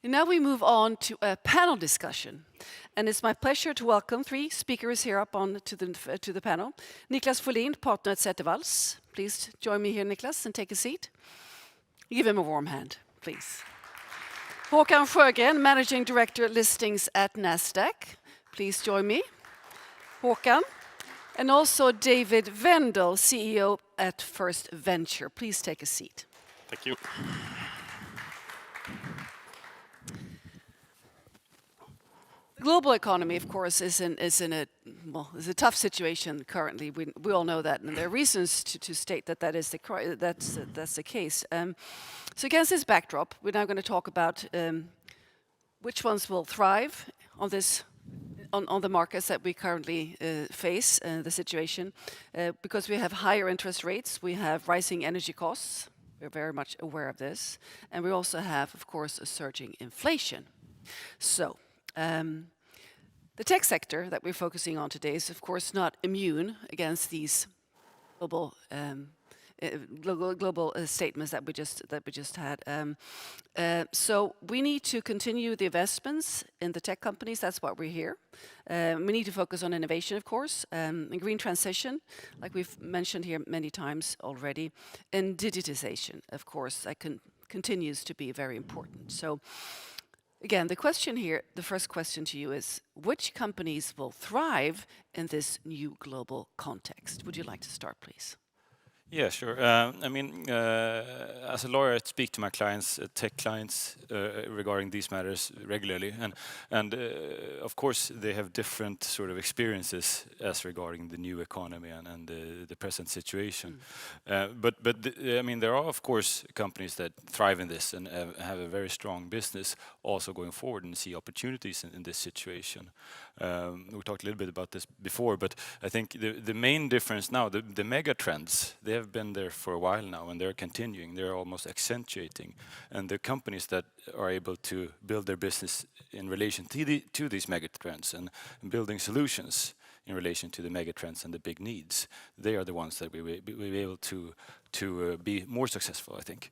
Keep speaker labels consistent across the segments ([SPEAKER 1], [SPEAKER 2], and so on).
[SPEAKER 1] And now we move on to a panel discussion. And it's my pleasure to welcome 3 speakers here up on to the panel. Niklas Follin, partner at Setterwalls. Please join me here, Niklas, and take a seat. Give him a warm hand, please. Håkan Sjögren, Managing Director Listings at Nasdaq. Please join me. Håkan. And also David Wendel, CEO at First Venture. Please take a seat.
[SPEAKER 2] Thank you.
[SPEAKER 1] The global economy, of course, is in a tough situation currently. We all know that, and there are reasons to state that that's the case. So against this backdrop, we're now going to talk about which ones will thrive on the markets that we currently face, the situation, because we have higher interest rates, we have rising energy costs. We're very much aware of this, and we also have, of course, a surging inflation. So. The tech sector that we're focusing on today is, of course, not immune against these global statements that we just had. So we need to continue the investments in the tech companies. That's what we're here. We need to focus on innovation, of course, and green transition, like we've mentioned here many times already, and digitization, of course, that continues to be very important. So. Again, the question here, the first question to you is, which companies will thrive in this new global context? Would you like to start, please?
[SPEAKER 2] Yeah, sure. I mean, as a lawyer, I speak to my clients, tech clients, regarding these matters regularly, and of course they have different sort of experiences as regarding the new economy and the present situation. But I mean, there are of course companies that thrive in this and have a very strong business also going forward and see opportunities in this situation. We talked a little bit about this before, but I think the main difference now, the mega trends, they have been there for a while now, and they're continuing. They're almost accentuating, and the companies that are able to build their business in relation to these mega trends and building solutions in relation to the mega trends and the big needs, they are the ones that we will be able to be more successful, I think.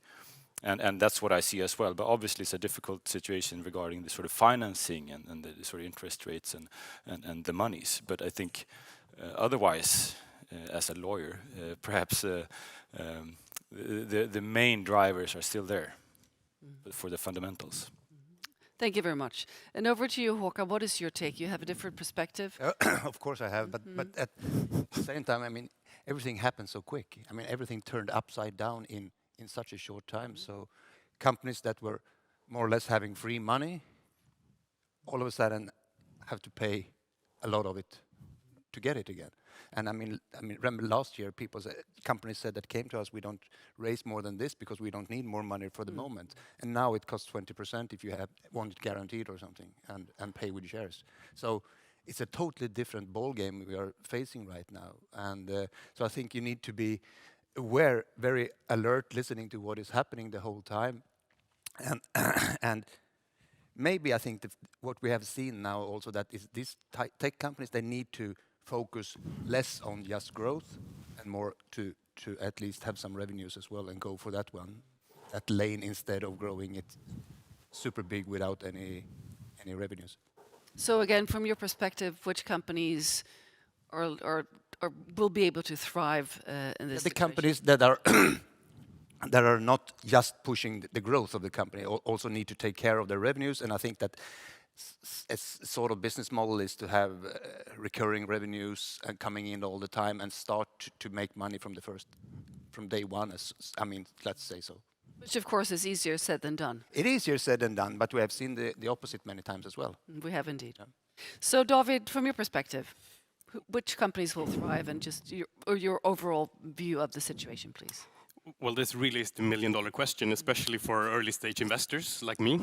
[SPEAKER 2] And that's what I see as well. But obviously, it's a difficult situation regarding the sort of financing and the sort of interest rates and the monies. But I think otherwise, as a lawyer, perhaps the main drivers are still there for the fundamentals.
[SPEAKER 1] Thank you very much. And over to you, Håkan. What is your take? You have a different perspective.
[SPEAKER 3] Of course I have, but at the same time, I mean, everything happened so quick. I mean, everything turned upside down in such a short time. So companies that were more or less having free money, all of a sudden have to pay a lot of it to get it again. And I mean, remember last year, companies said that came to us, we don't raise more than this because we don't need more money for the moment. And now it costs 20% if you want it guaranteed or something and pay with shares. So it's a totally different ball game we are facing right now. And so I think you need to be aware, very alert, listening to what is happening the whole time. And maybe I think what we have seen now also that is these tech companies, they need to focus less on just growth and more to at least have some revenues as well and go for that lane instead of growing it super big without any revenues.
[SPEAKER 1] So again, from your perspective, which companies will be able to thrive in this situation?
[SPEAKER 3] The companies that are that are not just pushing the growth of the company also need to take care of their revenues, and I think that a sort of business model is to have recurring revenues and coming in all the time and start to make money from day one. Let's say so.
[SPEAKER 1] Which of course is easier said than done.
[SPEAKER 3] It is easier said than done, but we have seen the opposite many times as well.
[SPEAKER 1] We have indeed. Yeah. So David, from your perspective, which companies will thrive, and just your overall view of the situation, please?
[SPEAKER 2] Well, this really is the million-dollar question, especially for early-stage investors like me.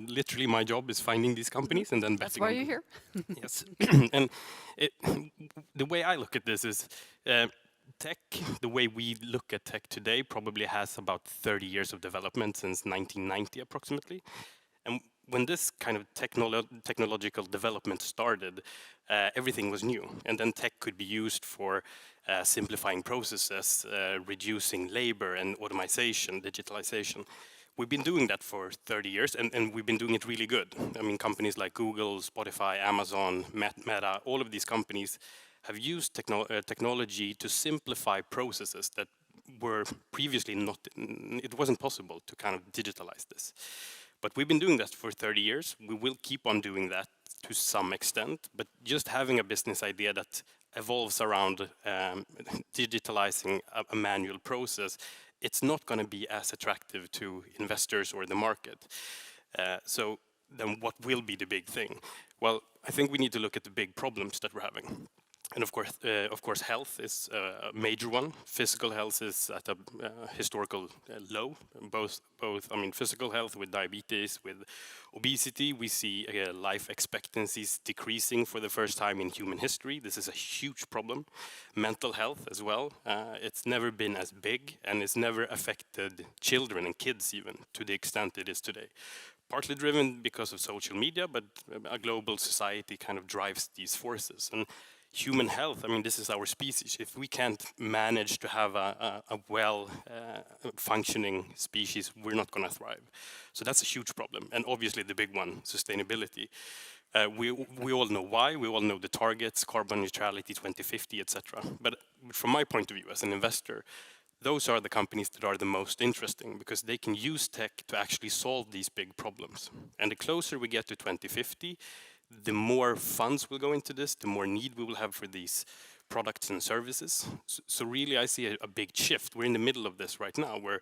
[SPEAKER 2] Literally, my job is finding these companies and then betting on them.
[SPEAKER 1] That's why you're here.
[SPEAKER 2] Yes. And the way I look at this is tech, the way we look at tech today probably has about 30 years of development since 1990 approximately. And when this kind of technological development started, everything was new. And then tech could be used for simplifying processes, reducing labor and automation, digitalization.
[SPEAKER 4] We've been doing that for 30 years, and we've been doing it really good. I mean, companies like Google, Spotify, Amazon, Meta, all of these companies have used technology to simplify processes that were previously not, it wasn't possible to kind of digitalize this. But we've been doing that for 30 years. We will keep on doing that to some extent, but just having a business idea that evolves around digitalizing a manual process, it's not going to be as attractive to investors or the market. So then what will be the big thing? Well, I think we need to look at the big problems that we're having. And of course, health is a major one. Physical health is at a historical low. Both, I mean, physical health with diabetes, with obesity, we see life expectancies decreasing for the first time in human history. This is a huge problem. Mental health as well. It's never been as big, and it's never affected children and kids even to the extent it is today. Partly driven because of social media, but a global society kind of drives these forces. And human health, I mean, this is our species. If we can't manage to have a well-functioning species, we're not going to thrive. So that's a huge problem. And obviously the big one, sustainability. We all know why. We all know the targets, carbon neutrality 2050, etc. But from my point of view as an investor, those are the companies that are the most interesting because they can use tech to actually solve these big problems. And the closer we get to 2050, the more funds will go into this, the more need we will have for these products and services. So really I see a big shift. We're in the middle of this right now where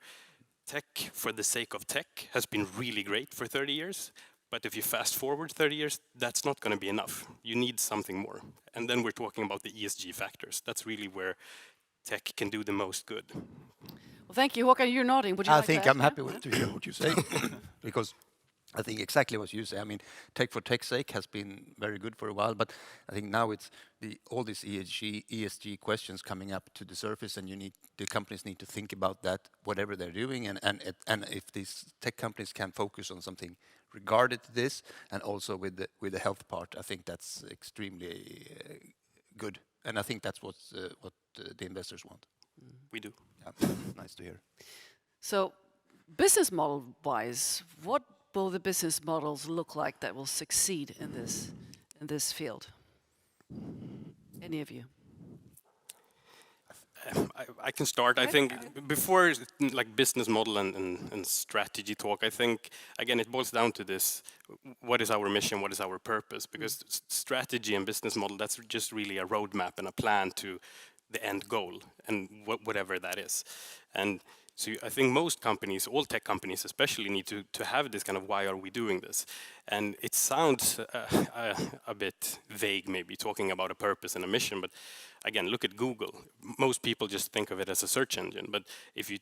[SPEAKER 4] tech for the sake of tech has been really great for 30 years. But if you fast forward 30 years, that's not going to be enough. You need something more. And then we're talking about the ESG factors. That's really where tech can do the most good.
[SPEAKER 1] Well, thank you, Håkan. You're nodding. Would you like to
[SPEAKER 3] think I'm
[SPEAKER 1] add
[SPEAKER 3] happy to hear what you say because I think exactly what you say. I mean, tech for tech's sake has been very good for a while, but I think now it's all these ESG questions coming up to the surface, and the companies need to think about that, whatever they're doing, and if these tech companies can focus on something regarded to this, and also with the health part, I think that's extremely good, and I think that's what the investors want.
[SPEAKER 4] We do.
[SPEAKER 3] Yeah, nice to hear.
[SPEAKER 1] So, business model-wise, what will the business models look like that will succeed in this field? Any of you?
[SPEAKER 4] I can start. I think before like business model and strategy talk, I think again it boils down to this: what is our mission? What is our purpose? Because strategy and business model, that's just really a roadmap and a plan to the end goal, and whatever that is. And so I think most companies, all tech companies especially, need to have this kind of why are we doing this? And it sounds a bit vague maybe, talking about a purpose and a mission, but again, look at Google. Most people just think of it as a search engine, but if you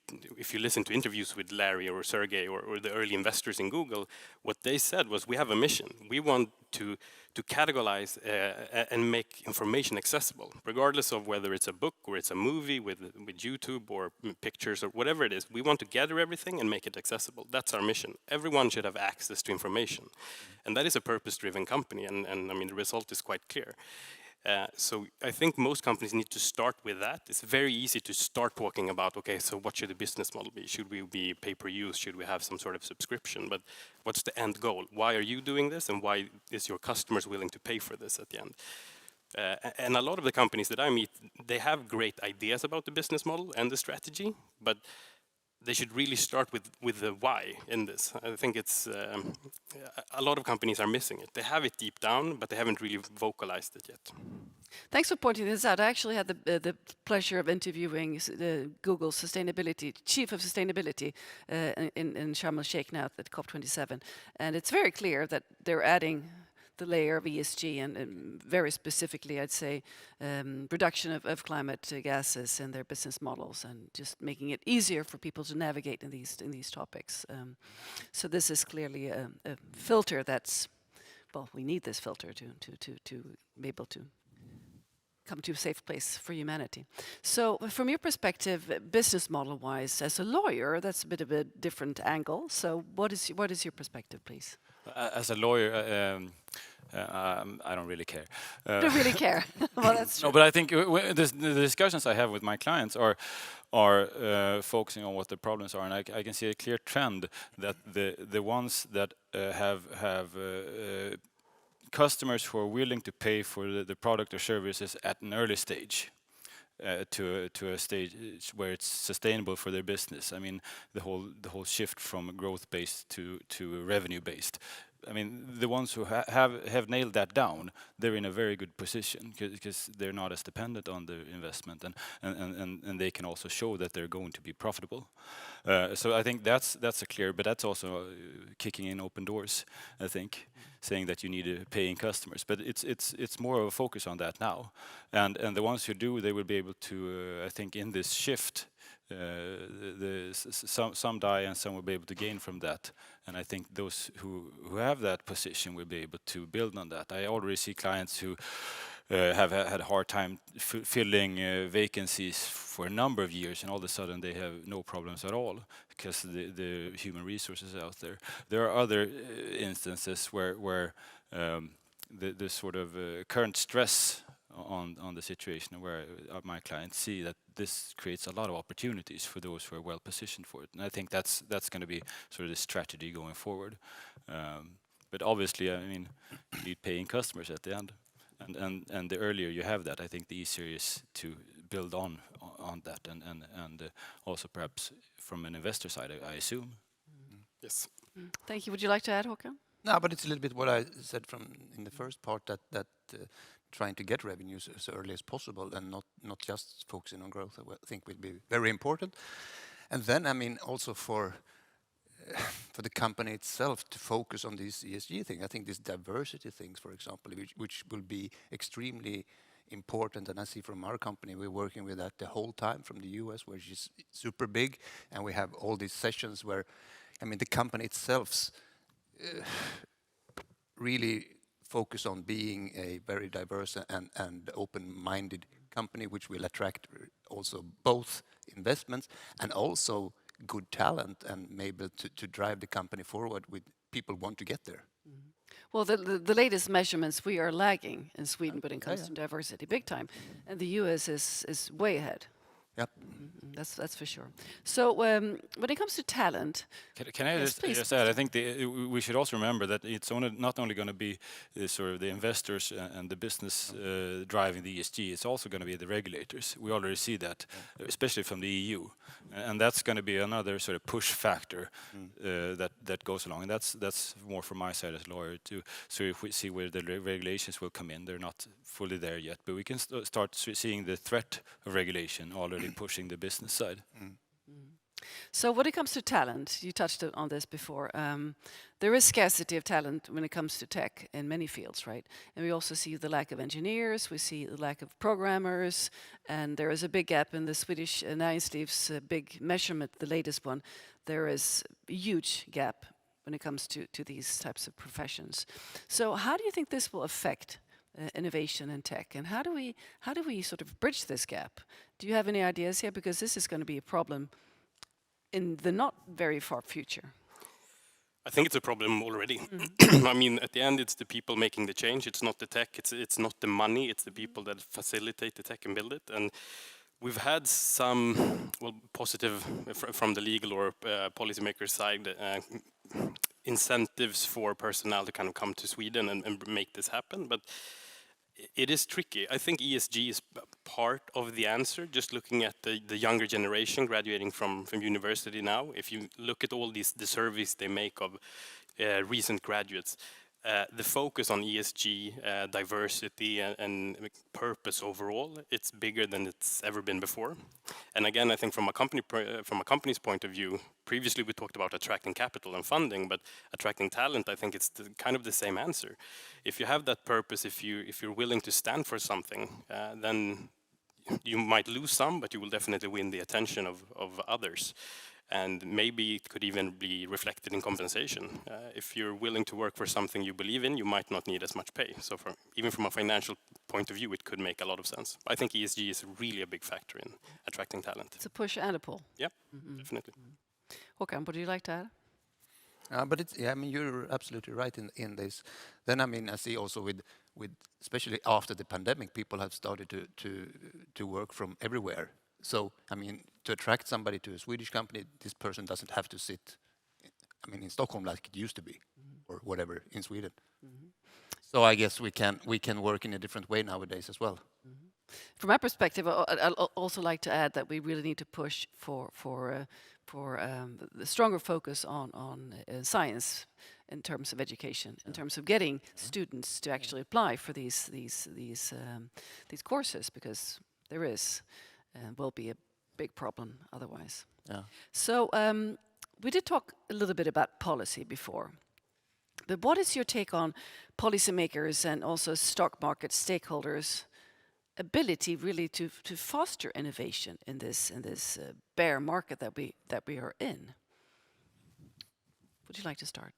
[SPEAKER 4] listen to interviews with Larry or Sergey or the early investors in Google, what they said was, we have a mission. We want to categorize and make information accessible, regardless of whether it's a book or it's a movie with YouTube or pictures or whatever it is. We want to gather everything and make it accessible. That's our mission. Everyone should have access to information. And that is a purpose-driven company, and I mean, the result is quite clear. So I think most companies need to start with that. It's very easy to start talking about, okay, so what should the business model be? Should we be pay-per-use? Should we have some sort of subscription? But what's the end goal? Why are you doing this? And why is your customers willing to pay for this at the end? And a lot of the companies that I meet, they have great ideas about the business model and the strategy, but they should really start with the why in this. I think it's a lot of companies are missing it. They have it deep down, but they haven't really vocalized it yet.
[SPEAKER 1] Thanks for pointing this out. I actually had the pleasure of interviewing the Google chief of sustainability in Sharm el-Sheikh now at COP27, and it's very clear that they're adding the layer of ESG and very specifically, I'd say, reduction of climate gases in their business models and just making it easier for people to navigate in these topics. So this is clearly a filter that's, well, we need this filter to be able to come to a safe place for humanity. So from your perspective, business model-wise, as a lawyer, that's a bit of a different angle. So what is your perspective, please?
[SPEAKER 2] As a lawyer, I don't really care.
[SPEAKER 1] Don't really care. Well, that's true.
[SPEAKER 2] No, but I think the discussions I have with my clients are focusing on what the problems are, and I can see a clear trend that the ones that have customers who are willing to pay for the product or services at an early stage. To a stage where it's sustainable for their business. I mean, the whole shift from growth based to revenue based. I mean, the ones who have nailed that down, they're in a very good position because they're not as dependent on the investment, and they can also show that they're going to be profitable. So I think that's a clear, but that's also kicking in open doors. I think saying that you need paying customers, but it's more of a focus on that now, and the ones who do, they will be able to. I think in this shift. Some die and some will be able to gain from that, and I think those who have that position will be able to build on that. I already see clients who have had a hard time filling vacancies for a number of years, and all of a sudden they have no problems at all because the human resources are out there. There are other instances where the sort of current stress on the situation where my clients see that this creates a lot of opportunities for those who are well positioned for it, and I think that's going to be sort of the strategy going forward. But obviously, I mean, you need paying customers at the end, and the earlier you have that, I think the easier is to build on that, and also perhaps from an investor side, I assume.
[SPEAKER 4] Yes.
[SPEAKER 1] Thank you. Would you like to add, Håkan?
[SPEAKER 3] No, but it's a little bit what I said in the first part, that trying to get revenues as early as possible and not just focusing on growth, I think will be very important. And then, I mean, also for the company itself to focus on these ESG things. I think these diversity things, for example, which will be extremely important. And I see from our company, we're working with that the whole time from the US, which is super big. And we have all these sessions where, I mean, the company itself really focus on being a very diverse and open-minded company, which will attract also both investments and also good talent, and maybe to drive the company forward with people want to get there.
[SPEAKER 1] Well, the latest measurements, we are lagging in Sweden when it comes to diversity, big time, and the US is way ahead.
[SPEAKER 3] Yep.
[SPEAKER 1] That's for sure. So when it comes to talent,
[SPEAKER 2] can I
[SPEAKER 1] yes,
[SPEAKER 2] just add? I think we should also remember that it's not only going to be sort of the investors and the business driving the ESG. It's also going to be the regulators. We already see that, especially from the EU, and that's going to be another sort of push factor that goes along. And that's more from my side as a lawyer too. So if we see where the regulations will come in, they're not fully there yet, but we can start seeing the threat of regulation already pushing the business side.
[SPEAKER 1] So when it comes to talent, you touched on this before, there is scarcity of talent when it comes to tech in many fields, right? And we also see the lack of engineers, we see the lack of programmers, and there is a big gap in the Swedish Näringsliv's big measurement, the latest one. There is a huge gap when it comes to these types of professions. So how do you think this will affect innovation in tech, and how do we sort of bridge this gap? Do you have any ideas here? Because this is going to be a problem in the not very far future.
[SPEAKER 4] I think it's a problem already. I mean, at the end, it's the people making the change. It's not the tech. It's not the money. It's the people that facilitate the tech and build it. And we've had some positive from the legal or policymaker side incentives for personnel to kind of come to Sweden and make this happen, but it is tricky. I think ESG is part of the answer, just looking at the younger generation graduating from university now. If you look at all the surveys they make of recent graduates, the focus on ESG, diversity and purpose overall, it's bigger than it's ever been before. And again, I think from a company's point of view, previously we talked about attracting capital and funding, but attracting talent, I think it's kind of the same answer. If you have that purpose, if you're willing to stand for something, then you might lose some, but you will definitely win the attention of others. And maybe it could even be reflected in compensation. If you're willing to work for something you believe in, you might not need as much pay. So even from a financial point of view, it could make a lot of sense. I think ESG is really a big factor in attracting talent.
[SPEAKER 1] It's a push and a pull.
[SPEAKER 4] Yeah, definitely.
[SPEAKER 1] Håkan, would you like to add?
[SPEAKER 3] But it's, yeah, I mean, you're absolutely right in this. Then, I mean, I see also with especially after the pandemic, people have started to work from everywhere. So, I mean, to attract somebody to a Swedish company, this person doesn't have to sit, I mean, in Stockholm like it used to be, or whatever in Sweden. So I guess we can work in a different way nowadays as well.
[SPEAKER 1] From my perspective, I'd also like to add that we really need to push for the stronger focus on science in terms of education, in terms of getting students to actually apply for these courses, because there is will be a big problem otherwise.
[SPEAKER 3] Yeah.
[SPEAKER 1] So we did talk a little bit about policy before. But what is your take on policymakers and also stock market stakeholders' ability really to foster innovation in this bear market that we are in? Would you like to start?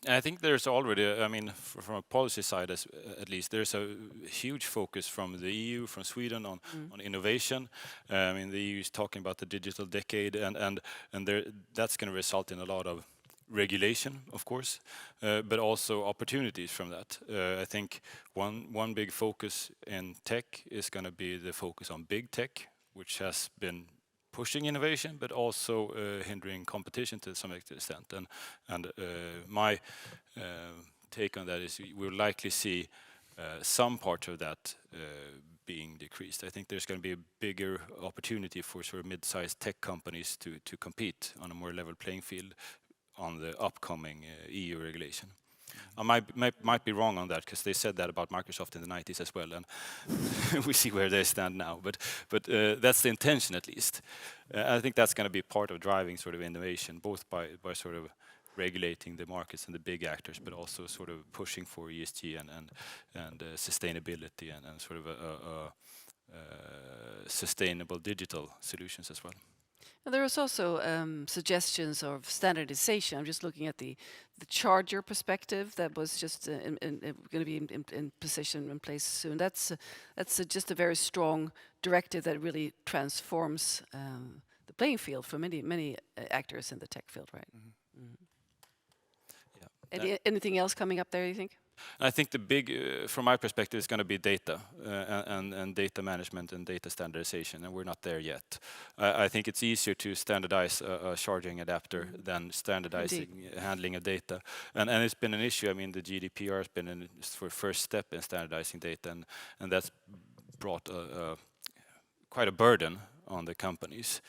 [SPEAKER 2] I think there's already, I mean, from a policy side, at least, there's a huge focus from the EU, from Sweden, on innovation. I mean, the EU is talking about the digital decade, and that's going to result in a lot of regulation, of course, but also opportunities from that. I think one big focus in tech is going to be the focus on big tech, which has been pushing innovation, but also hindering competition to some extent. And my take on that is we'll likely see some part of that being decreased. I think there's going to be a bigger opportunity for sort of mid-sized tech companies to compete on a more level playing field on the upcoming EU regulation. I might be wrong on that, because they said that about Microsoft in the 90s as well, and we see where they stand now. But that's the intention, at least. I think that's going to be part of driving sort of innovation, both by sort of regulating the markets and the big actors, but also sort of pushing for ESG and sustainability and sort of a sustainable digital solutions as well.
[SPEAKER 1] And there is also suggestions of standardization. I'm just looking at the charger perspective that was just going to be in position in place soon. That's just a very strong directive that really transforms the playing field for many actors in the tech field, right? Yeah. Anything else coming up there, you think?
[SPEAKER 2] I think the big, from my perspective, is going to be data and data management and data standardization, and we're not there yet. I think it's easier to standardize a charging adapter than standardizing handling of data, and it's been an issue. I mean, the GDPR has been a first step in standardizing data, and that's brought quite a burden on the companies,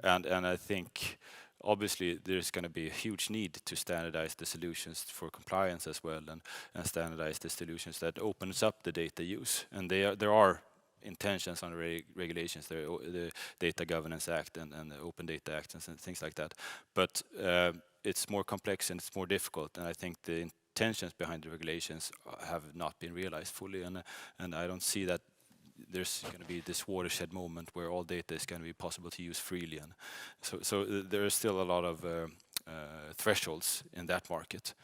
[SPEAKER 2] and I think, obviously, there's going to be a huge need to standardize the solutions for compliance as well, and standardize the solutions that opens up the data use. And there are intentions on regulations, the Data Governance Act and the Open Data Act and things like that. But it's more complex and it's more difficult. And I think the intentions behind the regulations have not been realized fully. And I don't see that there's going to be this watershed moment where all data is going to be possible to use freely, and so there are still a lot of thresholds in that market.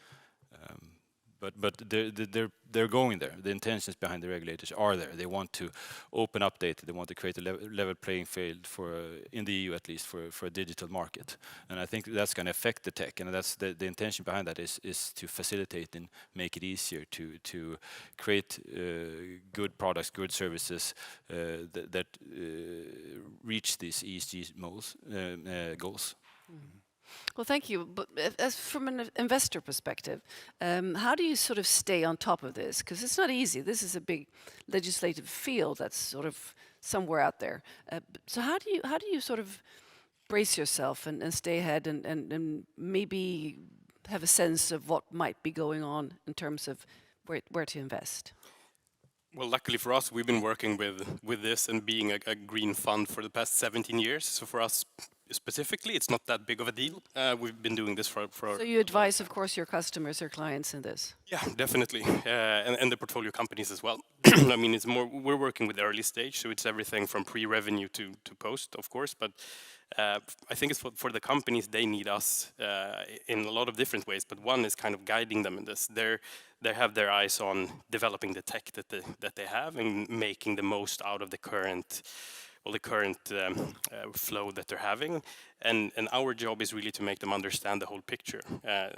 [SPEAKER 2] But they're going there. The intentions behind the regulators are there. They want to open up data. They want to create a level playing field for, in the EU at least, for a digital market. And I think that's going to affect the tech. And that's the intention behind that is to facilitate and make it easier to create good products, good services that reach these ESG goals.
[SPEAKER 1] Well, thank you. But as from an investor perspective, how do you sort of stay on top of this? Because it's not easy. This is a big legislative field that's sort of somewhere out there. So how do you sort of brace yourself and stay ahead and maybe have a sense of what might be going on in terms of where to invest?
[SPEAKER 4] Well, luckily for us, we've been working with this and being a green fund for the past 17 years. So for us specifically, it's not that big of a deal. We've been doing this for.
[SPEAKER 1] So you advise, of course, your customers, your clients in this.
[SPEAKER 4] Yeah, definitely, and the portfolio companies as well. I mean, it's more. We're working with early stage, so it's everything from pre-revenue to post, of course. But I think it's for the companies. They need us in a lot of different ways. But one is kind of guiding them in this. They have their eyes on developing the tech that they have and making the most out of the current well, the current flow that they're having. And our job is really to make them understand the whole picture.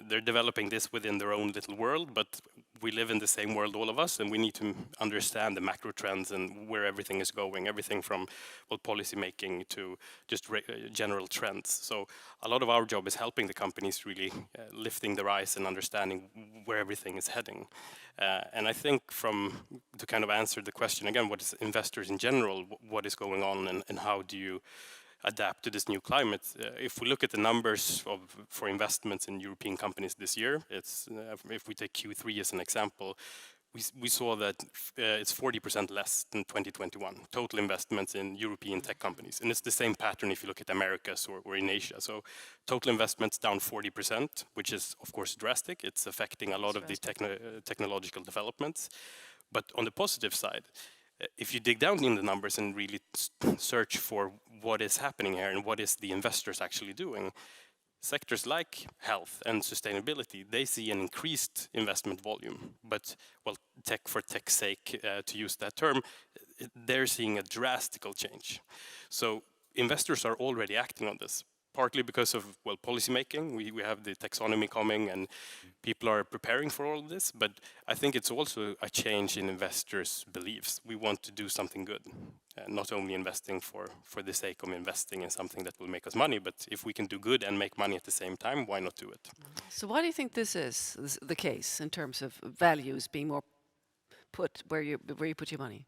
[SPEAKER 4] They're developing this within their own little world, but we live in the same world, all of us, and we need to understand the macro trends and where everything is going, everything from, well, policy making to just general trends. So a lot of our job is helping the companies really lifting their eyes and understanding where everything is heading. And I think to kind of answer the question again, what is investors in general, what is going on and how do you adapt to this new climate? If we look at the numbers for investments in European companies this year, it's if we take Q3 as an example, we saw that it's 40% less than 2021, total investments in European tech companies. And it's the same pattern if you look at Americas or in Asia. So total investments down 40%, which is of course drastic. It's affecting a lot of the technological developments. But on the positive side, if you dig down in the numbers and really search for what is happening here and what is the investors actually doing, sectors like health and sustainability, they see an increased investment volume. But, well, tech for tech's sake, to use that term, they're seeing a drastic change. So investors are already acting on this, partly because of, well, policy making. We have the taxonomy coming and people are preparing for all of this, but I think it's also a change in investors' beliefs. We want to do something good, not only investing for the sake of investing in something that will make us money, but if we can do good and make money at the same time, why not do it?
[SPEAKER 1] So why do you think this is the case in terms of values being more put where you put your money?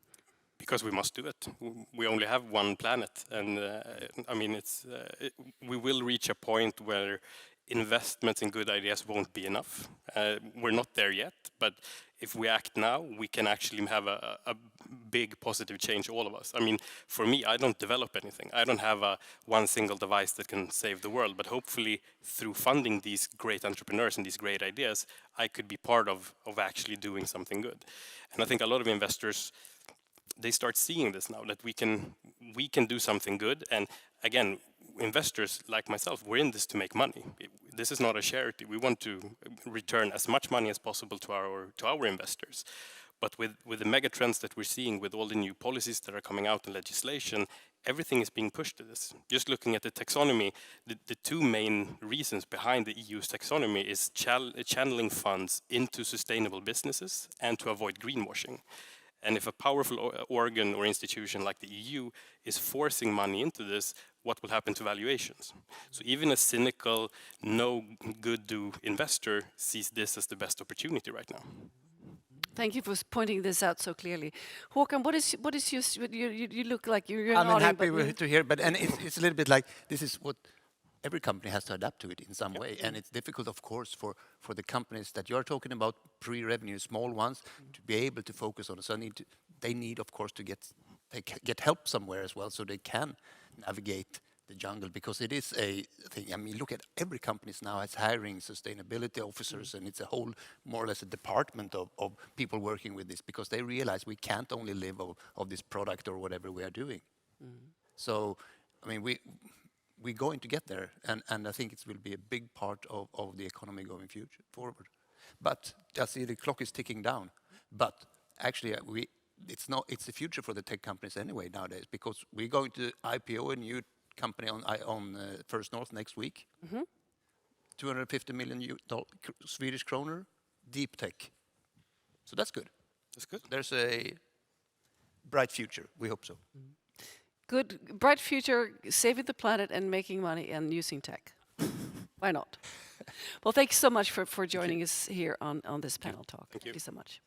[SPEAKER 4] Because we must do it. We only have one planet, and I mean, we will reach a point where investments in good ideas won't be enough. We're not there yet, but if we act now, we can actually have a big positive change, all of us. I mean, for me, I don't develop anything. I don't have one single device that can save the world, but hopefully through funding these great entrepreneurs and these great ideas, I could be part of actually doing something good. And I think a lot of investors, they start seeing this now, that we can do something good. And again, investors like myself, we're in this to make money. This is not a charity. We want to return as much money as possible to our investors. But with the mega trends that we're seeing, with all the new policies that are coming out in legislation, everything is being pushed to this. Just looking at the taxonomy, the two main reasons behind the EU's taxonomy is channeling funds into sustainable businesses and to avoid greenwashing. And if a powerful organ or institution like the EU is forcing money into this, what will happen to valuations? So even a cynical, no good do investor sees this as the best opportunity right now.
[SPEAKER 1] Thank you for pointing this out so clearly. Håkan, what is you look like you're
[SPEAKER 3] I'm
[SPEAKER 1] nodding,
[SPEAKER 3] happy to hear, but and it's a little bit like this is what every company has to adapt to it in some way, and it's difficult, of course, for the companies that you're talking about, pre-revenue, small ones, to be able to focus on it. So they need, of course, to get help somewhere as well, so they can navigate the jungle, because it is a thing. I mean, look at every company now is hiring sustainability officers, and it's a whole, more or less a department of people working with this, because they realize we can't only live of this product or whatever we are doing. So, I mean, we're going to get there, and I think it will be a big part of the economy going forward. But I see the clock is ticking down. But actually, it's the future for the tech companies anyway nowadays, because we're going to IPO a new company on First North next week. 250 million Swedish kroner, deep tech. So that's good.
[SPEAKER 4] That's good.
[SPEAKER 3] There's a bright future. We hope so.
[SPEAKER 1] Good, bright future, saving the planet and making money and using tech. Why not? Well, thank you so much for joining us here on this panel talk. Thank you so much.